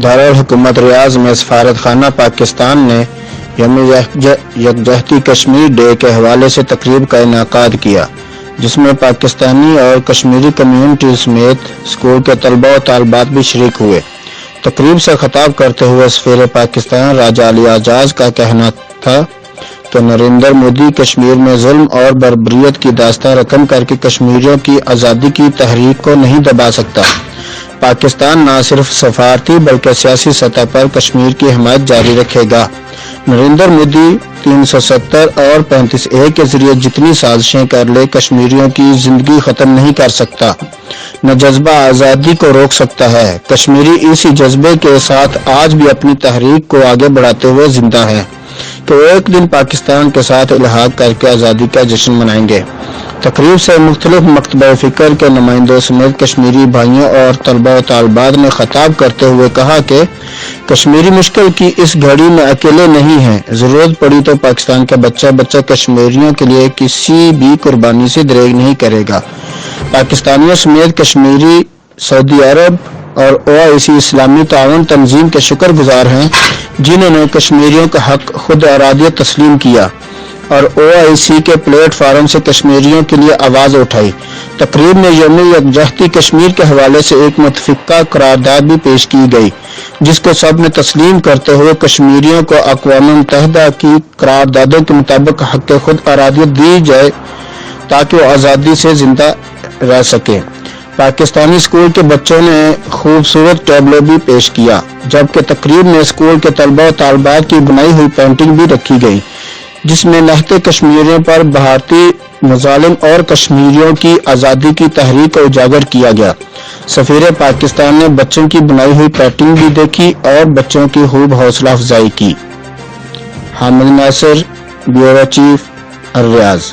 दारुल-हुकूमत रियाज में सफारत खाना पाकिस्तान ने यौम यकजहती कश्मीर डे के हवाले से तकरीब का इनेकाद किया, जिसमें पाकिस्तानी और कश्मीरी कम्युनिटी समेत स्कूल के तलबा और तालिबात भी शरीक हुए। तकरीब से खिताब करते हुए सफीर पाकिस्तान राजा अली एजाज का कहना था कि नरेंद्र मोदी कश्मीर में जुल्म और बर्बरियत की दास्तां रकम करके कश्मीरियों की आज़ादी की तहरीक को नहीं दबा सकता। पाकिस्तान न सिर्फ सफारती बल्कि सियासी सतह पर कश्मीर की हिमायत जारी रखेगा। नरेंद्र मोदी 370 और 35A के जरिए जितनी साजिशें कर ले, कश्मीरियों की जिंदगी खत्म नहीं कर सकता, न जज्बा आज़ादी को रोक सकता है। कश्मीरी इसी जज्बे के साथ आज भी अपनी तहरीक को आगे बढ़ाते हुए जिंदा है कि वो एक दिन पाकिस्तान के साथ इल्हाक करके आज़ादी का जश्न मनाएंगे। तकरीब से मुख्तलिफ मकतबा फ़िक्र के नुमाइंदों समेत कश्मीरी भाइयों और तलबा व तालिबात ने खिताब करते हुए कहा कि कश्मीरी मुश्किल की इस घड़ी में अकेले नहीं है। जरूरत पड़ी तो पाकिस्तान का बच्चा कश्मीरियों के लिए किसी भी कुर्बानी से दरेग नहीं करेगा। पाकिस्तानियों समेत कश्मीरी सऊदी अरब और OIC इस्लामी ताउन तंजीम के शुक्रगुजार हैं, जिन्होंने कश्मीरियों का हक खुद इरादियत तस्लीम किया और OIC के प्लेटफार्म से कश्मीरियों के लिए आवाज उठाई। तकरीब में यौम यकजहती कश्मीर के हवाले से एक मुतफ़िका करारदाद भी पेश की गई, जिसको सब ने तस्लीम करते हुए कश्मीरियों को अक़वाम मुत्तहिदा की करारदादों के मुताबिक हक खुद इरादियत दी जाए ताकि वो आज़ादी से जिंदा रह सके। पाकिस्तानी स्कूल के बच्चों ने खूबसूरत टैबलो भी पेश किया, जबकि तकरीब में स्कूल के तलबा और तालिबात की बनाई हुई पेंटिंग भी रखी गई, जिसमें लहते कश्मीरियों पर भारतीय मुजालिम और कश्मीरियों की आज़ादी की तहरीक को उजागर किया गया। सफीर पाकिस्तान ने बच्चों की बनाई हुई पेंटिंग भी देखी और बच्चों की खूब हौसला अफजाई की। हामिद नासिर, ब्यूरो चीफ, रियाज।